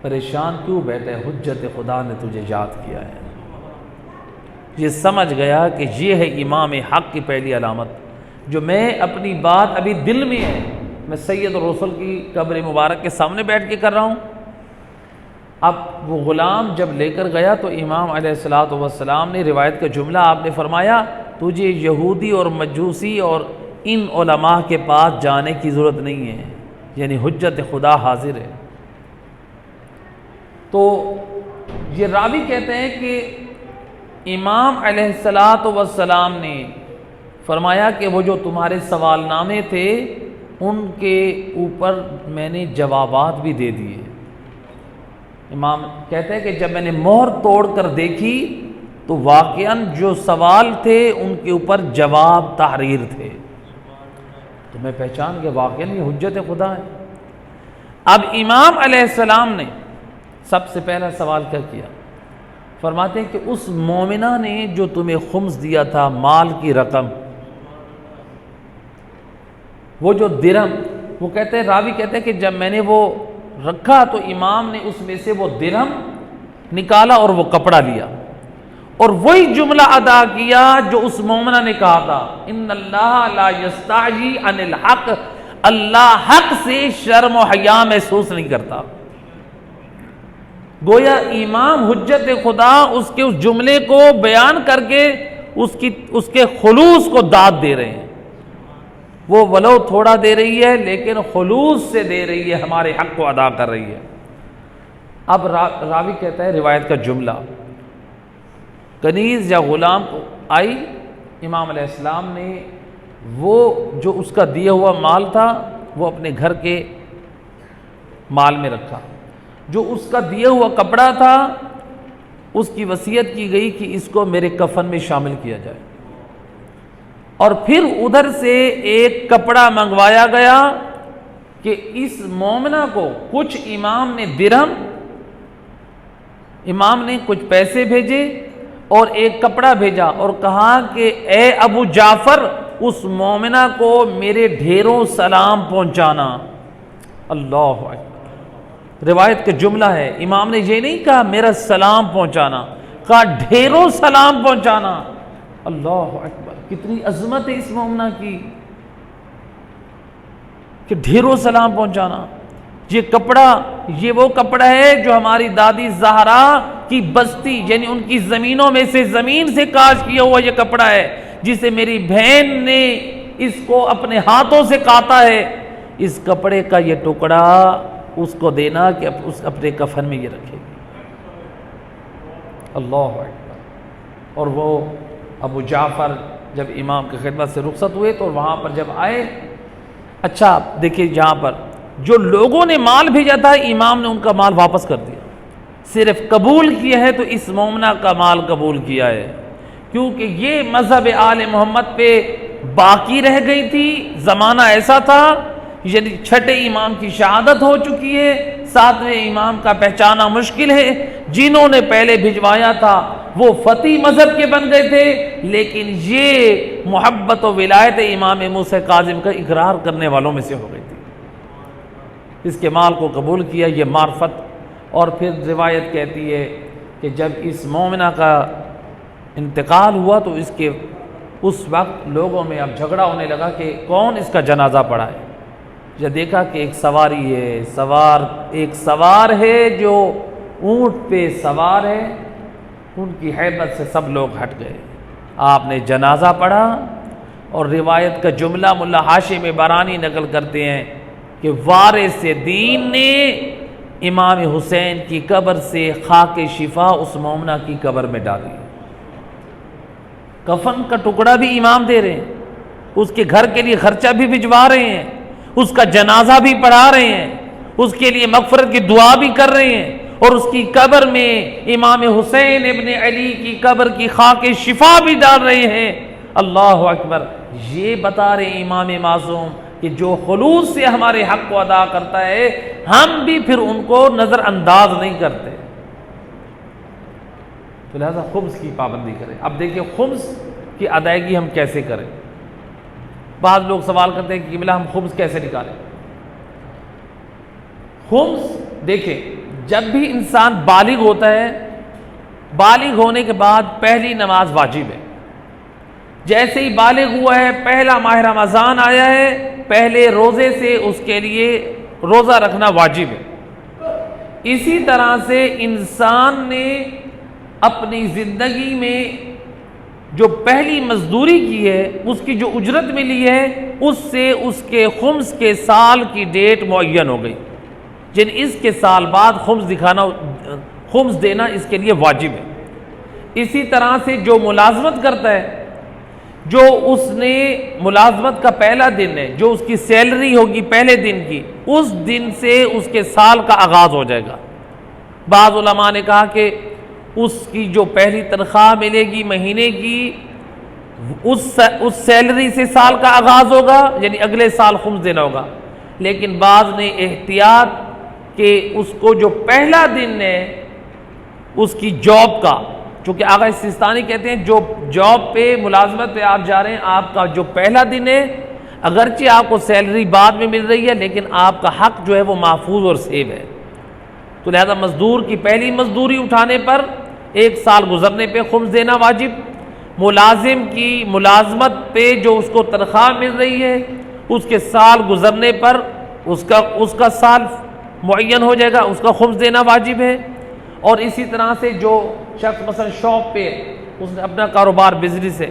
پریشان کیوں بیٹھے، حجت خدا نے تجھے یاد کیا ہے۔ یہ سمجھ گیا کہ یہ ہے امام حق کی پہلی علامت، جو میں اپنی بات ابھی دل میں ہے، میں سید الرسل کی قبر مبارک کے سامنے بیٹھ کے کر رہا ہوں۔ اب وہ غلام جب لے کر گیا تو امام علیہ الصلوۃ والسلام نے روایت کا جملہ آپ نے فرمایا، تجھے یہودی اور مجوسی اور ان علماء کے پاس جانے کی ضرورت نہیں ہے، یعنی حجت خدا حاضر ہے۔ تو یہ راوی کہتے ہیں کہ امام علیہ الصلوۃ والسلام نے فرمایا کہ وہ جو تمہارے سوال نامے تھے ان کے اوپر میں نے جوابات بھی دے دیے۔ امام کہتے ہیں کہ جب میں نے مہر توڑ کر دیکھی تو واقعاً جو سوال تھے ان کے اوپر جواب تحریر تھے، تو میں پہچان کہ واقعاً یہ حجت خدا ہے۔ اب امام علیہ السلام نے سب سے پہلا سوال کیا کیا؟ فرماتے ہیں کہ اس مومنہ نے جو تمہیں خمس دیا تھا، مال کی رقم، وہ جو درہم، وہ کہتے ہیں راوی کہتے ہیں کہ جب میں نے وہ رکھا تو امام نے اس میں سے وہ درہم نکالا اور وہ کپڑا لیا، اور وہی جملہ ادا کیا جو اس مومنہ نے کہا تھا، ان اللہ لا یستحیی عن الحق، اللہ حق سے شرم و حیا محسوس نہیں کرتا۔ گویا امام حجت خدا اس کے اس جملے کو بیان کر کے اس کے خلوص کو داد دے رہے ہیں۔ وہ ولو تھوڑا دے رہی ہے لیکن خلوص سے دے رہی ہے، ہمارے حق کو ادا کر رہی ہے۔ اب راوی کہتا ہے روایت کا جملہ، کنیز یا غلام کو آئی، امام علیہ السلام نے وہ جو اس کا دیا ہوا مال تھا وہ اپنے گھر کے مال میں رکھا، جو اس کا دیا ہوا کپڑا تھا اس کی وصیت کی گئی کہ اس کو میرے کفن میں شامل کیا جائے، اور پھر ادھر سے ایک کپڑا منگوایا گیا کہ اس مومنہ کو کچھ امام نے درہم، امام نے کچھ پیسے بھیجے اور ایک کپڑا بھیجا اور کہا کہ اے ابو جعفر اس مومنہ کو میرے ڈھیروں سلام پہنچانا۔ اللہ اکبر، روایت کا جملہ ہے، امام نے یہ نہیں کہا میرا سلام پہنچانا، کہا ڈھیروں سلام پہنچانا۔ اللہ اکبر، کتنی عظمت ہے اس مومنہ کی کہ ڈھیروں سلام پہنچانا۔ یہ کپڑا، یہ وہ کپڑا ہے جو ہماری دادی زہرا کی بستی یعنی ان کی زمینوں میں سے، زمین سے کاش کیا ہوا یہ کپڑا ہے، جسے میری بہن نے اس کو اپنے ہاتھوں سے کاتا ہے۔ اس کپڑے کا یہ ٹکڑا اس کو دینا کہ اس اپنے کفن میں یہ رکھے گی۔ اللہ اکبر۔ اور وہ ابو جعفر جب امام کی خدمت سے رخصت ہوئے تو وہاں پر جب آئے، اچھا دیکھیے جہاں پر جو لوگوں نے مال بھیجا تھا امام نے ان کا مال واپس کر دیا، صرف قبول کیا ہے تو اس مومنہ کا مال قبول کیا ہے، کیونکہ یہ مذہب آل محمد پہ باقی رہ گئی تھی۔ زمانہ ایسا تھا یعنی چھٹے امام کی شہادت ہو چکی ہے، ساتویں امام کا پہچانا مشکل ہے، جنہوں نے پہلے بھجوایا تھا وہ فتی مذہب کے بن گئے تھے، لیکن یہ محبت و ولایت امام موسیٰ کاظم کا اقرار کرنے والوں میں سے ہو گئی تھی، اس کے مال کو قبول کیا، یہ معرفت۔ اور پھر روایت کہتی ہے کہ جب اس مومنہ کا انتقال ہوا تو اس وقت لوگوں میں اب جھگڑا ہونے لگا کہ کون اس کا جنازہ پڑھا ہے۔ جب دیکھا کہ ایک سواری ہے، ایک سوار ہے جو اونٹ پہ سوار ہے، ان کی ہیبت سے سب لوگ ہٹ گئے، آپ نے جنازہ پڑھا۔ اور روایت کا جملہ ملا ہاشم برانی نقل کرتے ہیں کہ وارث دین نے امام حسین کی قبر سے خاک شفا اس مومنہ کی قبر میں ڈالی، کفن کا ٹکڑا بھی امام دے رہے ہیں، اس کے گھر کے لیے خرچہ بھی بھجوا رہے ہیں، اس کا جنازہ بھی پڑھا رہے ہیں، اس کے لیے مغفرت کی دعا بھی کر رہے ہیں، اور اس کی قبر میں امام حسین ابن علی کی قبر کی خاک شفا بھی ڈال رہے ہیں۔ اللہ اکبر۔ یہ بتا رہے ہیں امام معصوم کہ جو خلوص سے ہمارے حق کو ادا کرتا ہے ہم بھی پھر ان کو نظر انداز نہیں کرتے، تو لہذا خمس کی پابندی کریں۔ اب دیکھیں خمس کی ادائیگی ہم کیسے کریں۔ بعض لوگ سوال کرتے ہیں کہ قبلہ ہم خمس کیسے نکالیں۔ خمس دیکھیں جب بھی انسان بالغ ہوتا ہے، بالغ ہونے کے بعد پہلی نماز واجب ہے، جیسے ہی بالغ ہوا ہے پہلا ماہ رمضان آیا ہے، پہلے روزے سے اس کے لیے روزہ رکھنا واجب ہے۔ اسی طرح سے انسان نے اپنی زندگی میں جو پہلی مزدوری کی ہے، اس کی جو اجرت ملی ہے، اس سے اس کے خمس کے سال کی ڈیٹ معین ہو گئی، جن اس کے سال بعد خمس دینا اس کے لیے واجب ہے۔ اسی طرح سے جو ملازمت کرتا ہے، جو اس نے ملازمت کا پہلا دن ہے، جو اس کی سیلری ہوگی پہلے دن کی، اس دن سے اس کے سال کا آغاز ہو جائے گا۔ بعض علماء نے کہا کہ اس کی جو پہلی تنخواہ ملے گی مہینے کی، اس سیلری سے سال کا آغاز ہوگا، یعنی اگلے سال خمس دینا ہوگا۔ لیکن بعض نے احتیاط کہ اس کو جو پہلا دن ہے اس کی جاب کا، چونکہ آغا سیستانی کہتے ہیں جو جاب پہ ملازمت پہ آپ جا رہے ہیں، آپ کا جو پہلا دن ہے اگرچہ آپ کو سیلری بعد میں مل رہی ہے لیکن آپ کا حق جو ہے وہ محفوظ اور سیو ہے، تو لہذا مزدور کی پہلی مزدوری اٹھانے پر 1 سال گزرنے پہ خمس دینا واجب، ملازم کی ملازمت پہ جو اس کو تنخواہ مل رہی ہے اس کے سال گزرنے پر اس کا سال معین ہو جائے گا، اس کا خمس دینا واجب ہے۔ اور اسی طرح سے جو شخص مثلا شاپ پہ اس نے اپنا کاروبار بزنس ہے،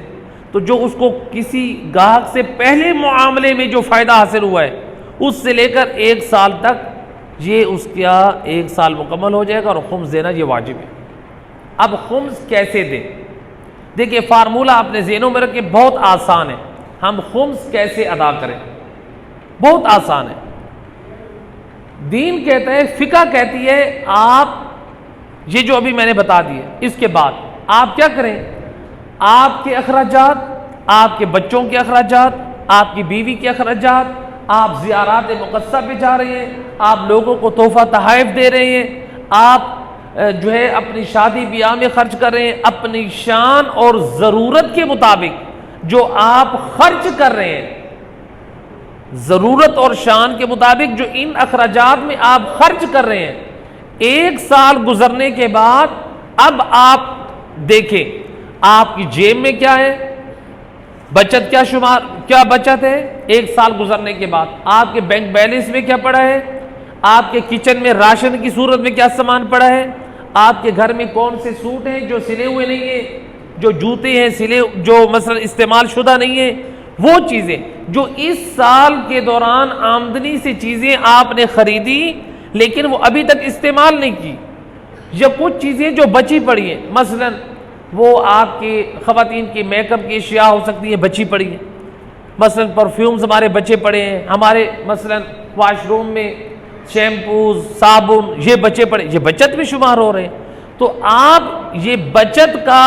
تو جو اس کو کسی گاہک سے پہلے معاملے میں جو فائدہ حاصل ہوا ہے اس سے لے کر 1 سال تک یہ اس کا 1 سال مکمل ہو جائے گا اور خمس دینا یہ واجب ہے۔ اب خمس کیسے دیں؟ دیکھیں فارمولہ اپنے ذہنوں میں رکھیں، بہت آسان ہے۔ ہم خمس کیسے ادا کریں؟ بہت آسان ہے۔ دین کہتا ہے، فقہ کہتی ہے، آپ یہ جو ابھی میں نے بتا دیا اس کے بعد آپ کیا کریں؟ آپ کے اخراجات، آپ کے بچوں کے اخراجات، آپ کی بیوی کے اخراجات، آپ زیارات مقدسہ پہ جا رہے ہیں، آپ لوگوں کو تحفہ تحائف دے رہے ہیں، آپ جو ہے اپنی شادی بیاہ میں خرچ کر رہے ہیں، اپنی شان اور ضرورت کے مطابق جو آپ خرچ کر رہے ہیں، ضرورت اور شان کے مطابق جو ان اخراجات میں آپ خرچ کر رہے ہیں، 1 سال گزرنے کے بعد اب آپ دیکھیں آپ کی جیب میں کیا ہے، بچت کیا بچت ہے 1 سال گزرنے کے بعد، آپ کے بینک بیلنس میں کیا پڑا ہے، آپ کے کچن میں راشن کی صورت میں کیا سامان پڑا ہے، آپ کے گھر میں کون سے سوٹ ہیں جو سلے ہوئے نہیں ہیں، جو جوتے ہیں سلے جو مثلا استعمال شدہ نہیں ہیں، وہ چیزیں جو اس سال کے دوران آمدنی سے چیزیں آپ نے خریدی لیکن وہ ابھی تک استعمال نہیں کی، یا کچھ چیزیں جو بچی پڑی ہیں، مثلا وہ آپ کی خواتین کی میک اپ کی اشیاء ہو سکتی ہیں بچی پڑی ہیں، مثلا پرفیومز ہمارے بچے پڑے ہیں، ہمارے مثلا واش روم میں شیمپوز صابن یہ بچے پڑے، یہ بچت میں شمار ہو رہے ہیں. تو آپ یہ بچت کا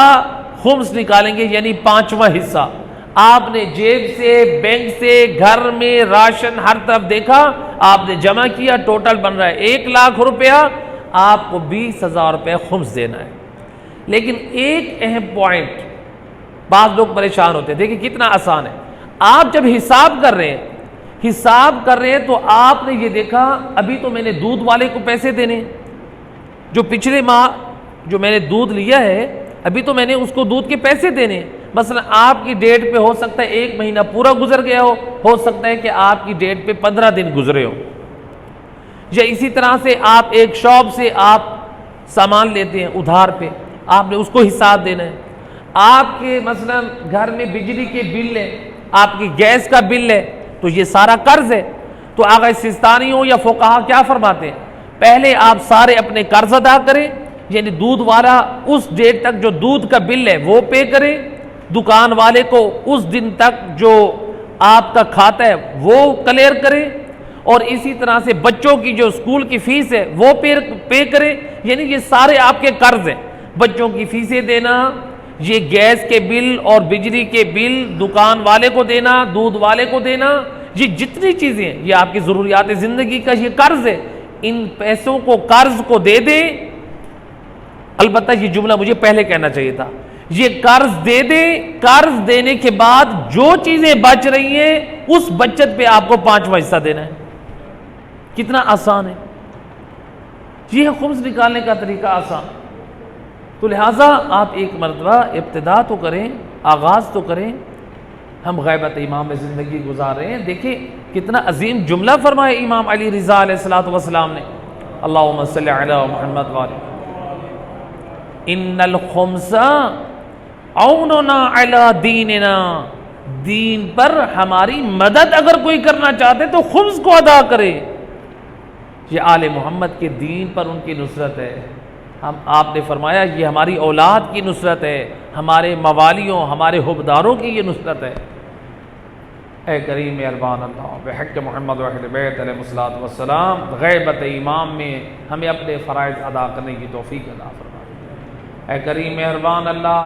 خمس نکالیں گے، یعنی 5واں حصہ. آپ نے جیب سے، بینک سے، گھر میں راشن ہر طرف دیکھا، آپ نے جمع کیا، ٹوٹل بن رہا ہے 1,00,000 روپیہ. آپ کو 20,000 روپے خمس دینا ہے. لیکن ایک اہم پوائنٹ، بعض لوگ پریشان ہوتے ہیں، دیکھیں کتنا آسان ہے. آپ جب حساب کر رہے ہیں تو آپ نے یہ دیکھا ابھی تو میں نے دودھ والے کو پیسے دینے، جو پچھلے ماہ جو میں نے دودھ لیا ہے ابھی تو میں نے اس کو دودھ کے پیسے دینے. مثلا آپ کی ڈیٹ پہ ہو سکتا ہے 1 مہینہ پورا گزر گیا ہو سکتا ہے کہ آپ کی ڈیٹ پہ 15 دن گزرے ہو. یا اسی طرح سے آپ ایک شاپ سے آپ سامان لیتے ہیں ادھار پہ، آپ نے اس کو حساب دینا ہے. آپ کے مثلا گھر میں بجلی کے بل ہے، آپ کی گیس کا بل ہے، تو یہ سارا قرض ہے. تو آقا سستانی ہو یا فقہا کیا فرماتے ہیں؟ پہلے آپ سارے اپنے قرض ادا کریں، یعنی دودھ والا اس ڈیٹ تک جو دودھ کا بل ہے وہ پے کریں، دکان والے کو اس دن تک جو آپ کا کھاتا ہے وہ کلیئر کریں، اور اسی طرح سے بچوں کی جو اسکول کی فیس ہے وہ پے کریں. یعنی یہ سارے آپ کے قرض ہیں، بچوں کی فیسیں دینا، یہ گیس کے بل اور بجلی کے بل دکان والے کو دینا، دودھ والے کو دینا، یہ جتنی چیزیں ہیں یہ آپ کی ضروریات زندگی کا یہ قرض ہے. ان پیسوں کو قرض کو دے دیں. البتہ یہ جملہ مجھے پہلے کہنا چاہیے تھا، یہ قرض دے دیں، قرض دینے کے بعد جو چیزیں بچ رہی ہیں اس بچت پہ آپ کو 5واں حصہ دینا ہے. کتنا آسان ہے. یہ ہے خمس نکالنے کا طریقہ آسان. تو لہٰذا آپ ایک مرتبہ ابتدا تو کریں، آغاز تو کریں. ہم غیبت امام میں زندگی گزار رہے ہیں. دیکھیں کتنا عظیم جملہ فرمایا امام علی رضا علیہ السلام نے، اللہم صلی علی محمد وآلہ. ان الخمس عوننا علی دیننا، دین پر ہماری مدد اگر کوئی کرنا چاہتے تو خمس کو ادا کرے. یہ آل محمد کے دین پر ان کی نصرت ہے. آپ نے فرمایا یہ ہماری اولاد کی نصرت ہے، ہمارے موالیوں، ہمارے حبداروں کی یہ نصرت ہے. اے کریم مہربان اللہ بحق محمد و اہل بیت علیہ الصلوۃ والسلام، غیبت امام میں ہمیں اپنے فرائض ادا کرنے کی توفیق عطا فرما. اے کریم مہربان اللہ